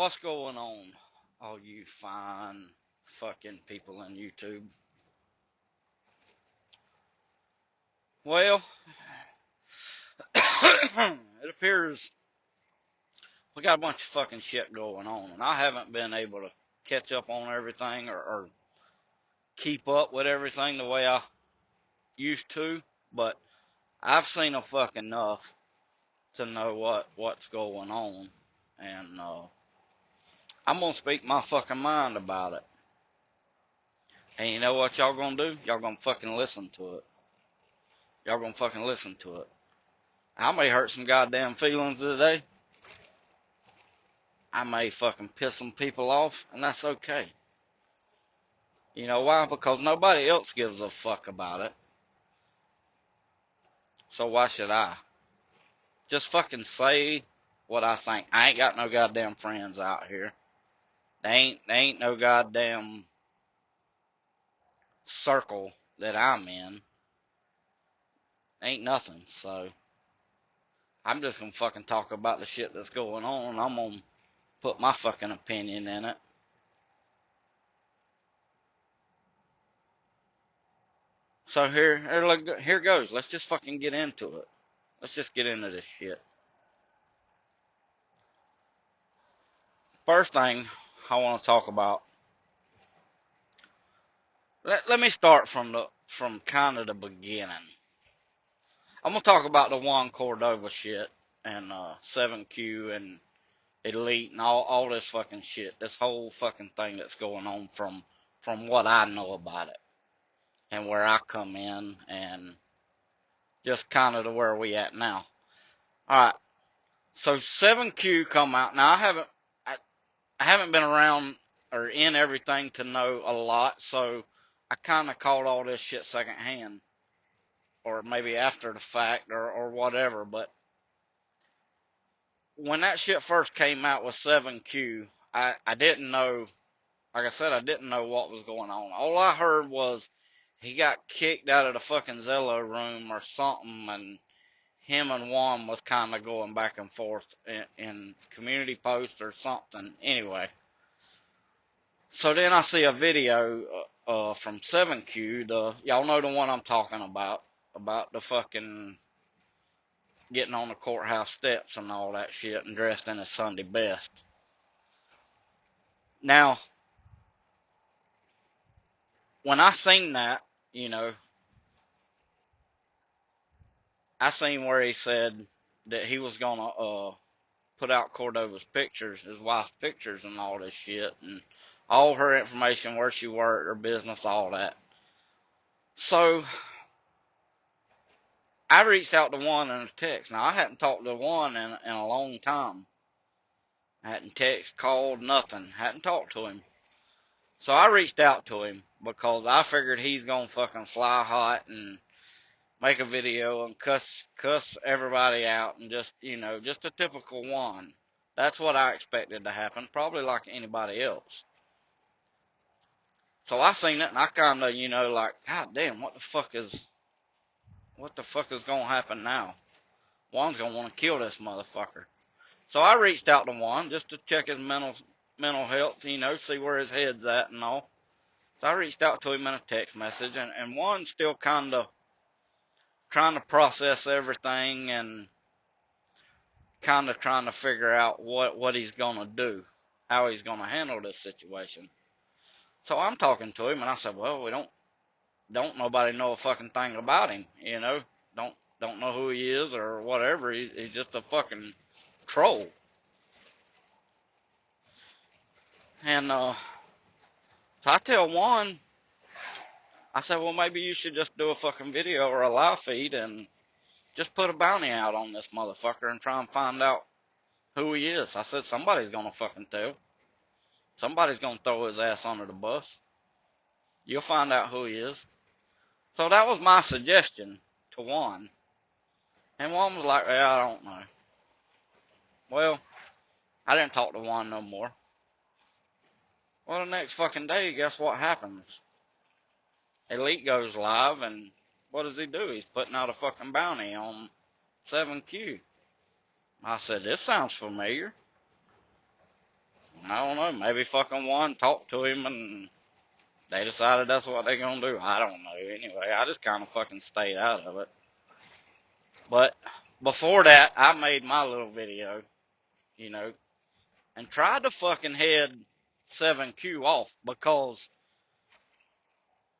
What's going on, all you fine fucking people in YouTube? Well, it appears we got a bunch of fucking shit going on, and I haven't been able to catch up on everything or keep up with everything the way I used to, but I've seen a fucking enough to know what's going on, and I'm gonna speak my fucking mind about it. And you know what y'all gonna do? Y'all gonna fucking listen to it. Y'all gonna fucking listen to it. I may hurt some goddamn feelings today. I may fucking piss some people off, and that's okay. You know why? Because nobody else gives a fuck about it. So why should I? Just fucking say what I think. I ain't got no goddamn friends out here. They ain't no goddamn circle that I'm in. Ain't nothing. So I'm just gonna fucking talk about the shit that's going on, and I'm gonna put my fucking opinion in it. So here goes. Let's just fucking get into it. Let's just get into this shit. First thing I want to talk about. Let me start from kind of the beginning. I'm gonna talk about the Juan Cordova shit and 7Q and Elite and all this fucking shit. This whole fucking thing that's going on from what I know about it and where I come in and just kind of to where we at now. All right. So 7Q come out. Now I haven't been around or in everything to know a lot, so I kind of caught all this shit secondhand, or maybe after the fact, or whatever. But when that shit first came out with 7Q, I didn't know. Like I said, I didn't know what was going on. All I heard was he got kicked out of the fucking Zello room or something, and him and Juan was kind of going back and forth in community posts or something. Anyway. So then I see a video from 7Q, y'all know the one I'm talking about the fucking getting on the courthouse steps and all that shit and dressed in his Sunday best. Now, when I seen that, you know, I seen where he said that he was gonna put out Cordova's pictures, his wife's pictures and all this shit, and all her information, where she worked, her business, all that. So I reached out to Juan in a text. Now, I hadn't talked to Juan in a long time. I hadn't text, called, nothing. Hadn't talked to him. So I reached out to him because I figured he's gonna fucking fly hot and make a video and cuss everybody out and just, you know, just a typical Juan. That's what I expected to happen, probably like anybody else. So I seen it and I kinda, you know, like, God damn, what the fuck is gonna happen now? Juan's gonna wanna kill this motherfucker. So I reached out to Juan just to check his mental health, you know, see where his head's at and all. So I reached out to him in a text message, and Juan's still kind of trying to process everything and kind of trying to figure out what he's gonna do, how he's gonna handle this situation. So I'm talking to him, and I said, well, we don't nobody know a fucking thing about him, you know, don't know who he is or whatever. He's just a fucking troll. And so I tell Juan, I said, well, maybe you should just do a fucking video or a live feed and just put a bounty out on this motherfucker and try and find out who he is. I said, somebody's gonna fucking tell. Somebody's gonna throw his ass under the bus. You'll find out who he is. So that was my suggestion to Juan. And Juan was like, well, I don't know. Well, I didn't talk to Juan no more. Well, the next fucking day, guess what happens? Elite goes live, and what does he do? He's putting out a fucking bounty on 7Q. I said, this sounds familiar. I don't know, maybe fucking Juan talked to him and they decided that's what they're gonna do. I don't know. Anyway, I just kind of fucking stayed out of it. But before that, I made my little video, you know, and tried to fucking head 7Q off because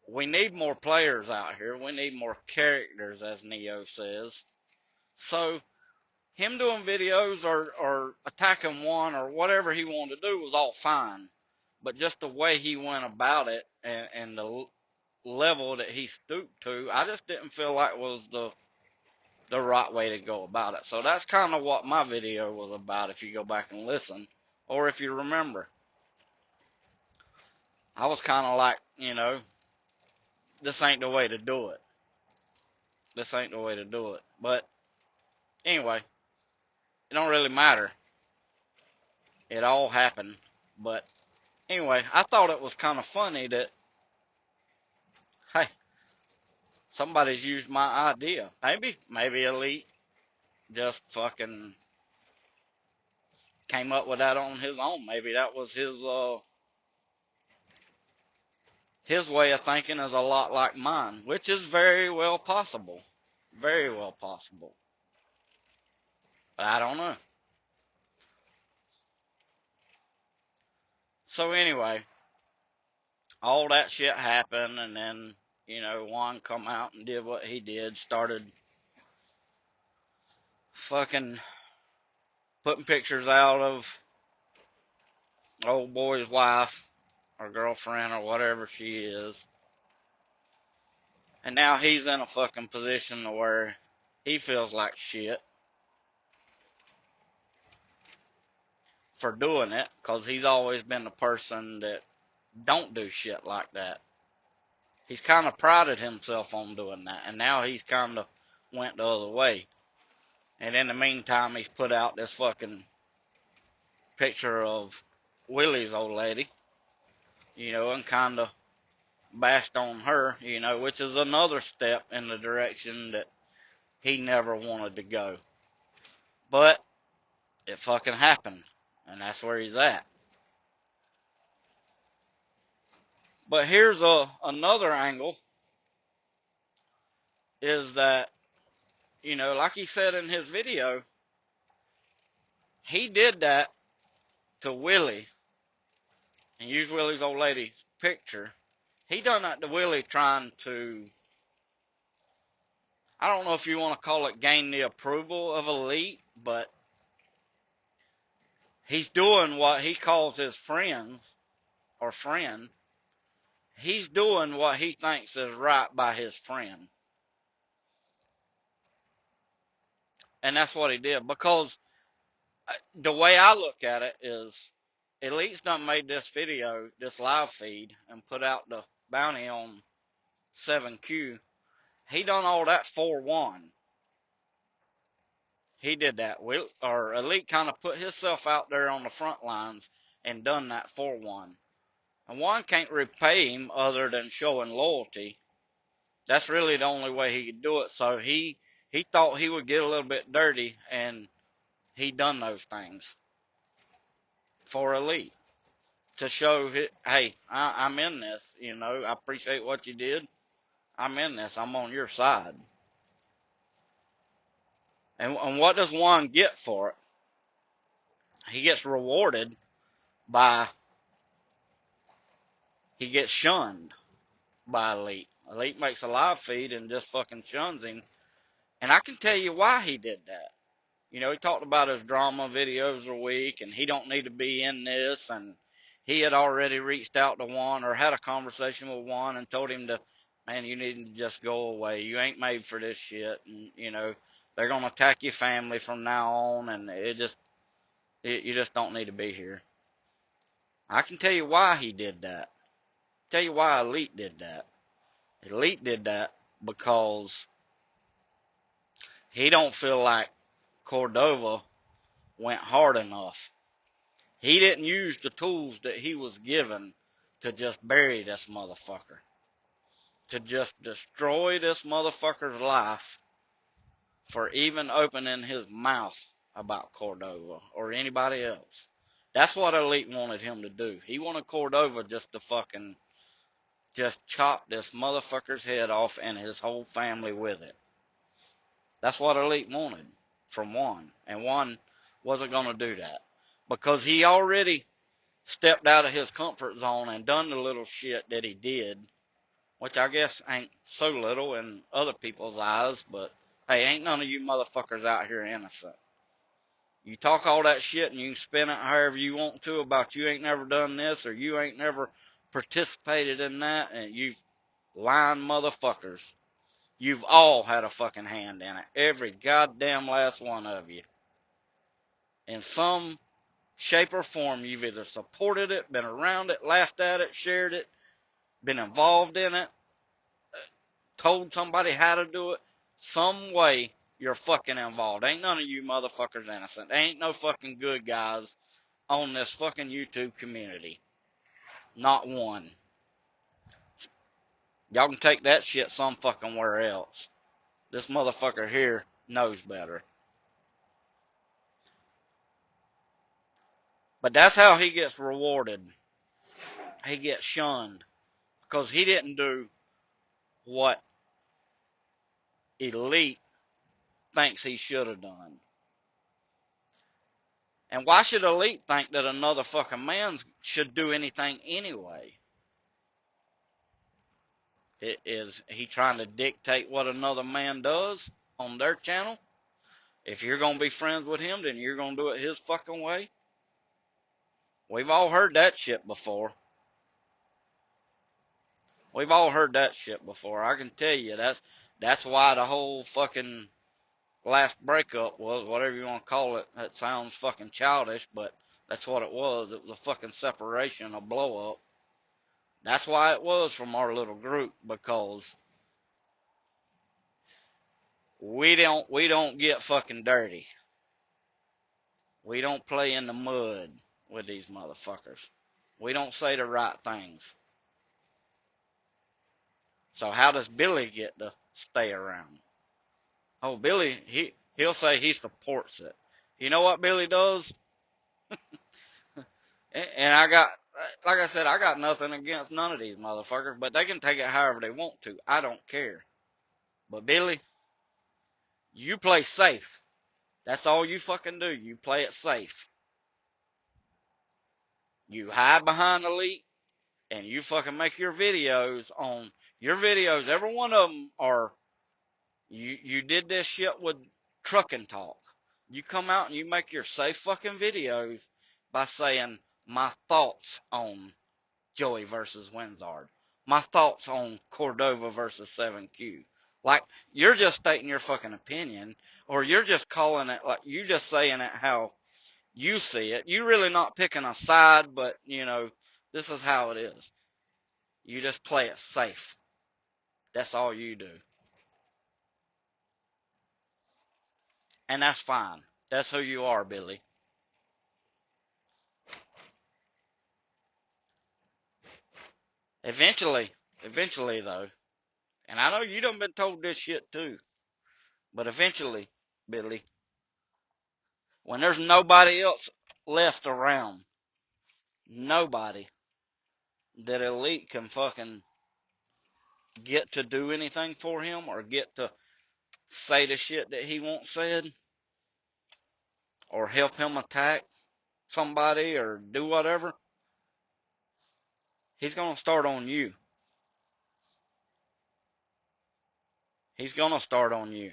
we need more players out here. We need more characters, as Neo says. So him doing videos or attacking one or whatever he wanted to do was all fine. But just the way he went about it and the level that he stooped to, I just didn't feel like was the right way to go about it. So that's kind of what my video was about if you go back and listen. Or if you remember. I was kind of like, you know, this ain't the way to do it. This ain't the way to do it. But anyway, it don't really matter. It all happened. But anyway, I thought it was kind of funny that, hey, somebody's used my idea. Maybe Elite just fucking came up with that on his own. Maybe that was his way of thinking is a lot like mine, which is very well possible. Very well possible. But I don't know. So anyway, all that shit happened, and then, you know, Juan come out and did what he did, started fucking putting pictures out of old boy's wife or girlfriend or whatever she is. And now he's in a fucking position where he feels like shit for doing it, because he's always been the person that don't do shit like that. He's kind of prided himself on doing that, and now he's kind of went the other way. And in the meantime, he's put out this fucking picture of Willie's old lady, you know, and kind of bashed on her, you know, which is another step in the direction that he never wanted to go. But it fucking happened, and that's where he's at. But here's another angle, is that, you know, like he said in his video, he did that to Willie, and used Willie's old lady's picture. He done that to Willie trying to, I don't know if you want to call it gain the approval of Elite, but he's doing what he calls his friends, or friend. He's doing what he thinks is right by his friend. And that's what he did. Because the way I look at it is, Elite's done made this video, this live feed, and put out the bounty on 7Q. He done all that for Juan. He did that. Or Elite kind of put himself out there on the front lines and done that for Juan. And Juan can't repay him other than showing loyalty. That's really the only way he could do it. So he thought he would get a little bit dirty, and he done those things for Elite to show, hey, I'm in this. You know, I appreciate what you did. I'm in this. I'm on your side. And what does Juan get for it? He gets rewarded by, he gets shunned by Elite. Elite makes a live feed and just fucking shuns him. And I can tell you why he did that. You know, he talked about his drama videos a week, and he don't need to be in this, and he had already reached out to Juan, or had a conversation with Juan, and told him to, man, you need to just go away. You ain't made for this shit, and, you know, they're going to attack your family from now on, and you just don't need to be here. I can tell you why he did that. Tell you why Elite did that. Elite did that because he don't feel like Cordova went hard enough. He didn't use the tools that he was given to just bury this motherfucker. To just destroy this motherfucker's life for even opening his mouth about Cordova or anybody else. That's what Elite wanted him to do. He wanted Cordova just to fucking just chop this motherfucker's head off and his whole family with it. That's what Elite wanted from Juan. And Juan wasn't going to do that. Because he already stepped out of his comfort zone and done the little shit that he did. Which I guess ain't so little in other people's eyes. But, hey, ain't none of you motherfuckers out here innocent. You talk all that shit and you can spin it however you want to about you ain't never done this or you ain't never participated in that, and you've lying motherfuckers. You've all had a fucking hand in it. Every goddamn last one of you. In some shape or form, you've either supported it, been around it, laughed at it, shared it, been involved in it, told somebody how to do it. Some way you're fucking involved. Ain't none of you motherfuckers innocent. Ain't no fucking good guys on this fucking YouTube community. Not one. Y'all can take that shit some fucking where else. This motherfucker here knows better. But that's how he gets rewarded. He gets shunned. Because he didn't do what Elite thinks he should have done. And why should Elite think that another fucking man should do anything anyway? Is he trying to dictate what another man does on their channel? If you're going to be friends with him, then you're going to do it his fucking way? We've all heard that shit before. We've all heard that shit before. I can tell you that's why the whole fucking last breakup was, whatever you want to call it. That sounds fucking childish, but that's what it was. It was a fucking separation, a blow up. That's why it was from our little group, because we don't get fucking dirty. We don't play in the mud with these motherfuckers. We don't say the right things. So how does Billy get to stay around? Oh, Billy, he'll say he supports it. You know what Billy does? And like I said, I got nothing against none of these motherfuckers, but they can take it however they want to. I don't care. But Billy, you play safe. That's all you fucking do. You play it safe. You hide behind Elite, and you fucking make your videos on your videos. Every one of them are, you did this shit with trucking talk. You come out and you make your safe fucking videos by saying my thoughts on Joey versus Winzard. My thoughts on Cordova versus 7Q. Like, you're just stating your fucking opinion, or you're just calling it, like, you just saying it how you see it. You're really not picking a side, but, you know, this is how it is. You just play it safe. That's all you do. And that's fine. That's who you are, Billy. Eventually though, and I know you done been told this shit too, but eventually, Billy, when there's nobody else left around, nobody that Elite can fucking get to do anything for him or get to say the shit that he wants said or help him attack somebody or do whatever, he's gonna start on you. He's gonna start on you.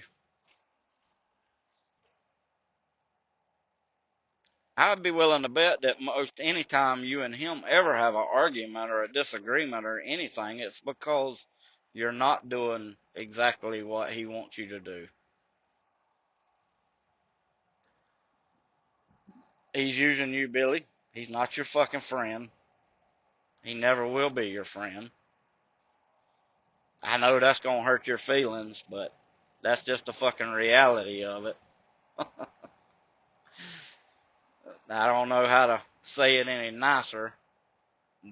I'd be willing to bet that most any time you and him ever have an argument or a disagreement or anything, it's because you're not doing exactly what he wants you to do. He's using you, Billy. He's not your fucking friend. He never will be your friend. I know that's gonna hurt your feelings, but that's just the fucking reality of it. I don't know how to say it any nicer,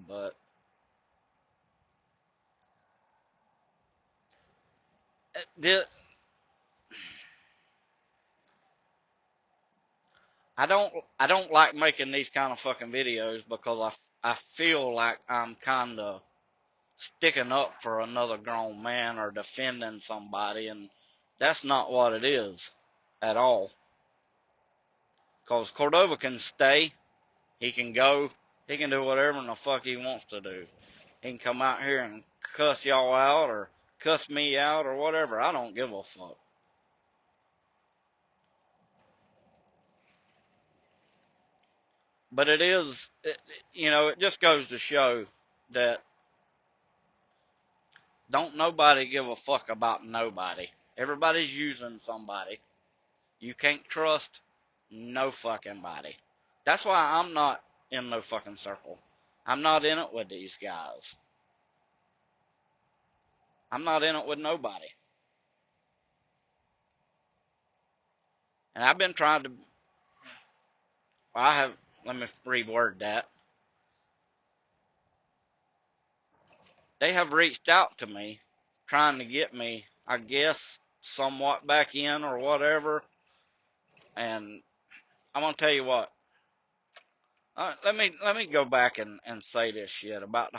but I don't like making these kind of fucking videos because I feel like I'm kind of sticking up for another grown man or defending somebody, and that's not what it is at all. Because Cordova can stay, he can go, he can do whatever the fuck he wants to do. He can come out here and cuss y'all out or cuss me out or whatever. I don't give a fuck. But it just goes to show that don't nobody give a fuck about nobody. Everybody's using somebody. You can't trust no fucking body. That's why I'm not in no fucking circle. I'm not in it with these guys. I'm not in it with nobody. And I've been trying to, let me reword that. They have reached out to me trying to get me, I guess, somewhat back in or whatever. And I'm going to tell you what. Let me go back and say this shit about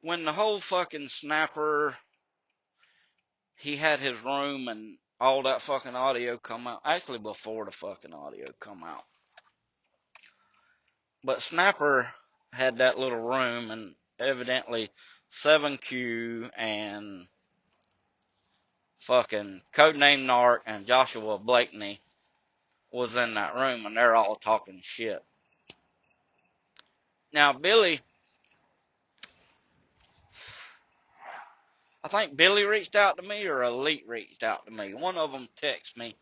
when the whole fucking snapper, he had his room and all that fucking audio come out. Actually, before the fucking audio come out. But Snapper had that little room, and evidently 7Q and fucking Codename Narc and Joshua Blakeney was in that room, and they're all talking shit. Now, I think Billy reached out to me or Elite reached out to me. One of them texted me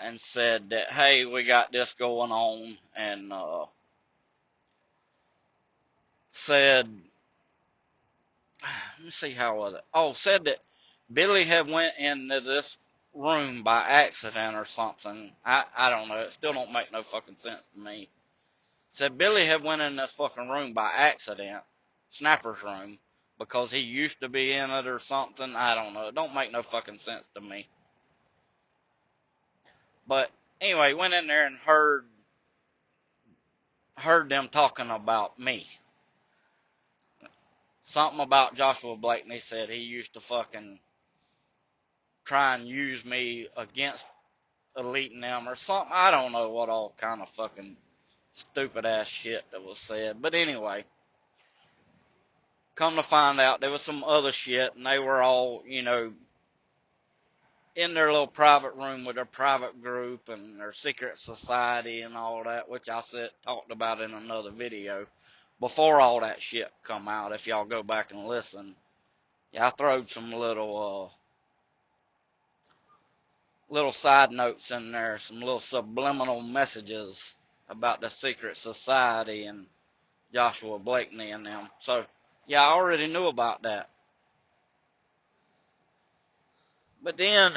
and said that, hey, we got this going on, and said, let me see, how was it? Oh, said that Billy had went into this room by accident or something. I don't know. It still don't make no fucking sense to me. Said Billy had went in this fucking room by accident, Snapper's room, because he used to be in it or something. I don't know. It don't make no fucking sense to me. But anyway, went in there and heard them talking about me. Something about Joshua Blakeney said he used to fucking try and use me against Elite and them or something. I don't know what all kind of fucking stupid ass shit that was said. But anyway, come to find out there was some other shit, and they were all, in their little private room with their private group and their secret society and all that, which I talked about in another video before all that shit come out. If y'all go back and listen, yeah, I throwed some little side notes in there, some little subliminal messages about the secret society and Joshua Blakeney and them. So, yeah, I already knew about that. But then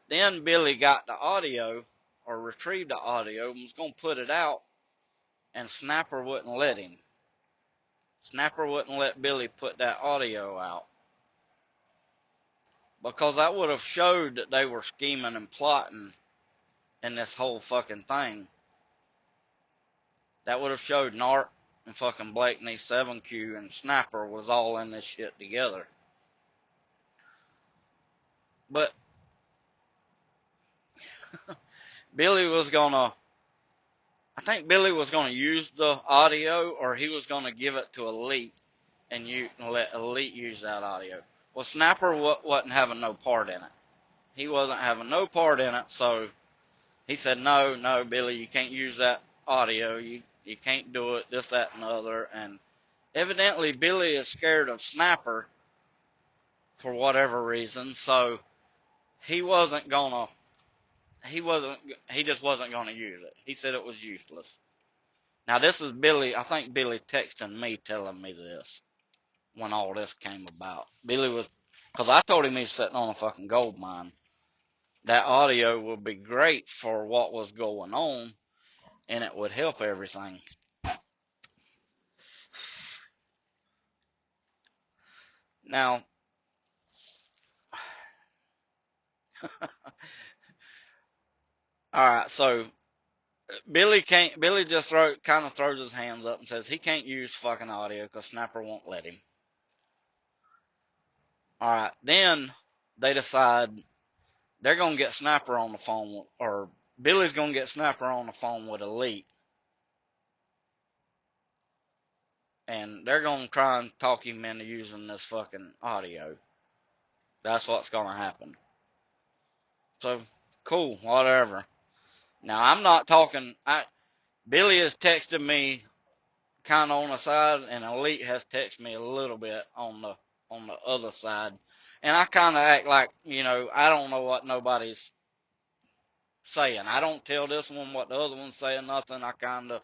Billy got the audio, or retrieved the audio, and was going to put it out, and Snapper wouldn't let him. Snapper wouldn't let Billy put that audio out. Because that would have showed that they were scheming and plotting in this whole fucking thing. That would have showed Narc and fucking Blakeney, 7Q, and Snapper was all in this shit together. But Billy was gonna, I think Billy was gonna use the audio, or he was gonna give it to Elite and let Elite use that audio. Well, Snapper wasn't having no part in it. He wasn't having no part in it, so he said, no, Billy, you can't use that audio. You can't do it, this, that, and the other. And evidently Billy is scared of Snapper for whatever reason, so he just wasn't gonna use it. He said it was useless. Now this is Billy, I think Billy texting me telling me this when all this came about. Cause I told him he's sitting on a fucking gold mine. That audio would be great for what was going on, and it would help everything. Now, All right, so Billy just kind of throws his hands up and says he can't use fucking audio because Snapper won't let him. All right, then they decide they're gonna get Snapper on the phone, or Billy's gonna get Snapper on the phone with Elite, and they're gonna try and talk him into using this fucking audio. That's what's gonna happen. So cool, whatever. Now I'm not talking. Billy has texted me kind of on the side, and Elite has texted me a little bit on the other side, and I kind of act like I don't know what nobody's saying. I don't tell this one what the other one's saying. Nothing. I kind of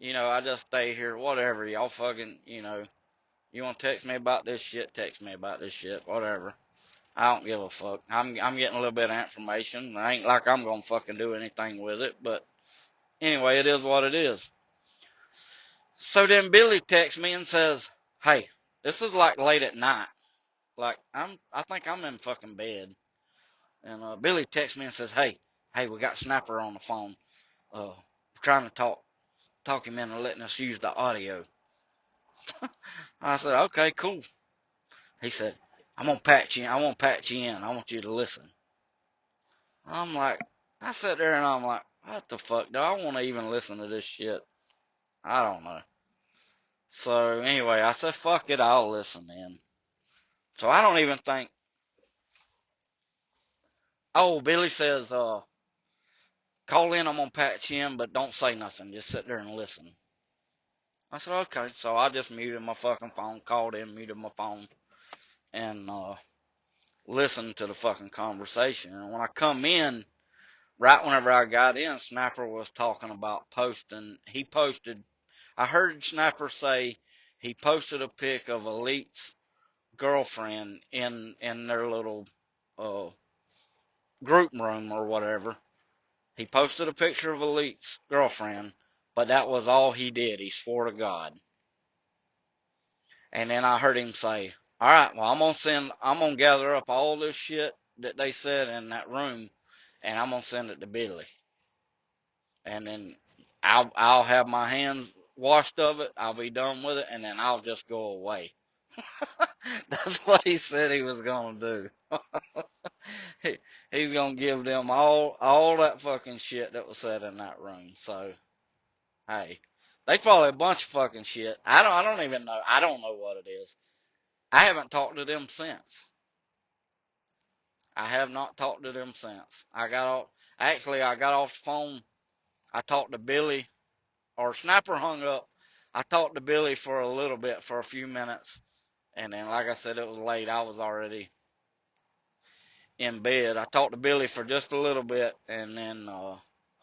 I just stay here. Whatever y'all fucking you want to text me about this shit? Text me about this shit. Whatever. I don't give a fuck. I'm getting a little bit of information. I ain't like I'm gonna fucking do anything with it, but anyway, it is what it is. So then Billy texts me and says, "Hey, this is like late at night. Like I think I'm in fucking bed." And Billy texts me and says, "Hey, we got Snapper on the phone. We're trying to talk him into letting us use the audio." I said, "Okay, cool." He said, "I'm gonna patch you. I want to patch you in. I want you to listen." I'm like, I sat there and I'm like, what the fuck? Do I want to even listen to this shit? I don't know. So anyway, I said, fuck it, I'll listen then. So I don't even think. Oh, Billy says, call in, I'm gonna patch in, but don't say nothing. Just sit there and listen. I said, okay. So I just muted my fucking phone, called in, muted my phone, and listened to the fucking conversation. And when I come in, right whenever I got in, Snapper was talking about posting. He posted. I heard Snapper say he posted a pic of Elite's girlfriend in their little uh, group room or whatever. He posted a picture of Elite's girlfriend, but that was all he did. He swore to God. And then I heard him say, "All right, well, I'm gonna gather up all this shit that they said in that room, and I'm gonna send it to Billy, and then I'll have my hands washed of it. I'll be done with it, and then I'll just go away." That's what he said he was gonna do. he, he's gonna give them all that fucking shit that was said in that room. So hey, they probably a bunch of fucking shit. I don't even know. I don't know what it is. I haven't talked to them since. I have not talked to them since. I got off the phone. I talked to Billy, or Snapper hung up. I talked to Billy for a little bit, for a few minutes, and then, like I said, it was late. I was already in bed. I talked to Billy for just a little bit, and then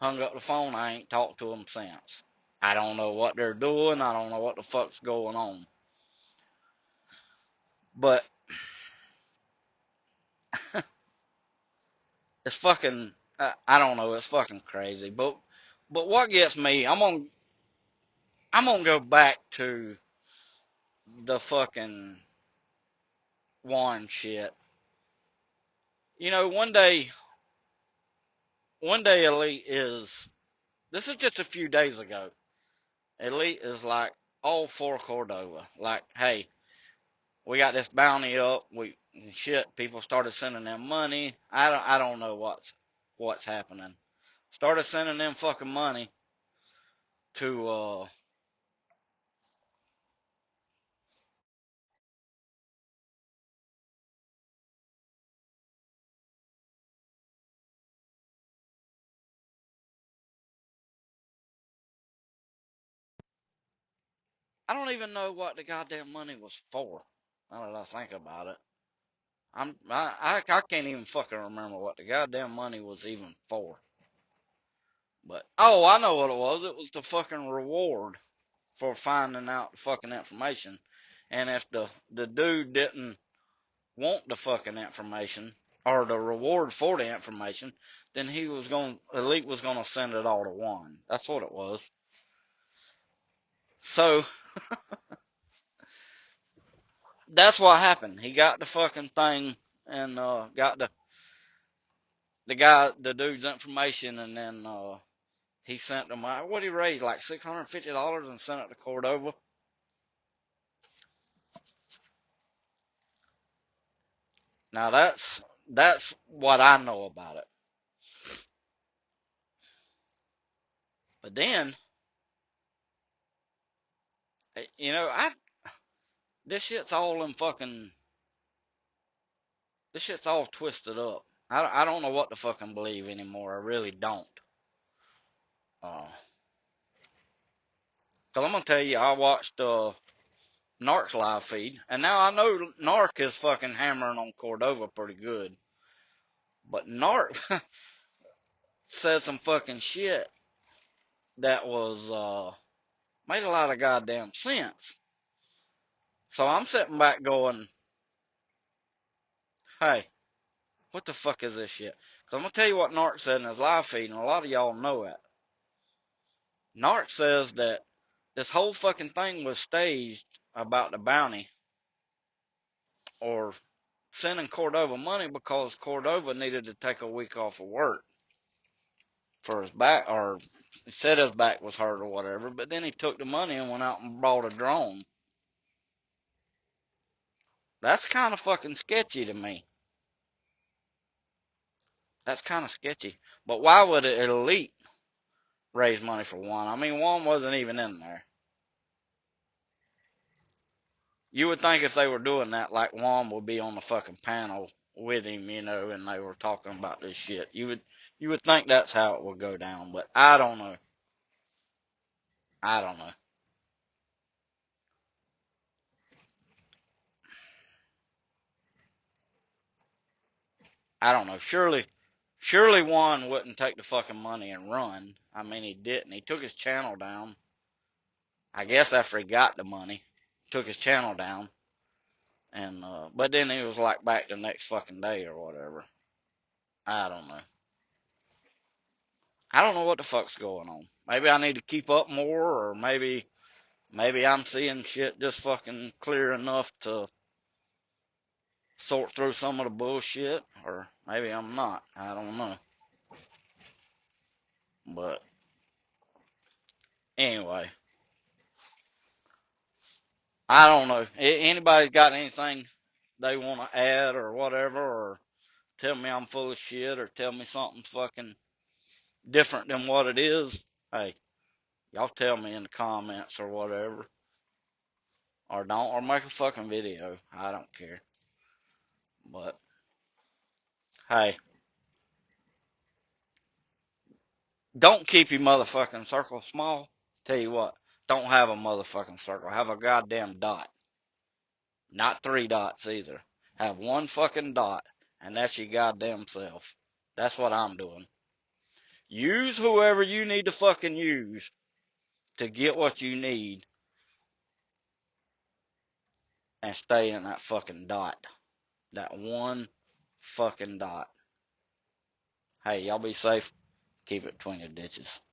hung up the phone. I ain't talked to them since. I don't know what they're doing. I don't know what the fuck's going on. But it's fucking. I don't know. It's fucking crazy. But what gets me? I'm gonna go back to the fucking Juan shit. One day Elite is. This is just a few days ago. Elite is like all for Cordova. Like, hey, we got this bounty up. Shit. People started sending them money. I don't know what's happening. Started sending them fucking money to I don't even know what the goddamn money was for. Now that I think about it, I can't even fucking remember what the goddamn money was even for. But oh, I know what it was. It was the fucking reward for finding out the fucking information. And if the dude didn't want the fucking information or the reward for the information, then Elite was gonna send it all to Juan. That's what it was. So that's what happened. He got the fucking thing and got the dude's information, and then he sent them. What he raised, like $650, and sent it to Cordova. Now that's what I know about it. But then, I this shit's all in fucking this shit's all twisted up. I don't know what to fucking believe anymore. I really don't. Cause I'm gonna tell you, I watched Narc's live feed, and now I know Narc is fucking hammering on Cordova pretty good. But Narc said some fucking shit that was made a lot of goddamn sense. So I'm sitting back going, hey, what the fuck is this shit? Cause I'm gonna tell you what Narc said in his live feed, and a lot of y'all know it. Narc says that this whole fucking thing was staged about the bounty, or sending Cordova money, because Cordova needed to take a week off of work for his back, or he said his back was hurt or whatever, but then he took the money and went out and bought a drone. That's kind of fucking sketchy to me. That's kind of sketchy. But why would an elite raise money for Juan? I mean, Juan wasn't even in there. You would think if they were doing that, like, Juan would be on the fucking panel with him, and they were talking about this shit. You would think that's how it would go down, but I don't know. I don't know. I don't know. Surely Juan wouldn't take the fucking money and run. I mean, he didn't. He took his channel down. I guess after he got the money, took his channel down, and but then he was like back the next fucking day or whatever. I don't know. I don't know what the fuck's going on. Maybe I need to keep up more, or maybe I'm seeing shit just fucking clear enough to sort through some of the bullshit, or maybe I'm not. I don't know. But anyway, I don't know. Anybody's got anything they want to add or whatever, or tell me I'm full of shit, or tell me something fucking different than what it is, hey, y'all tell me in the comments or whatever. Or don't, or make a fucking video. I don't care. But, hey, don't keep your motherfucking circle small. Tell you what, don't have a motherfucking circle. Have a goddamn dot. Not 3 dots either. Have one fucking dot, and that's your goddamn self. That's what I'm doing. Use whoever you need to fucking use to get what you need, and stay in that fucking dot. That one fucking dot. Hey, y'all be safe. Keep it between your ditches.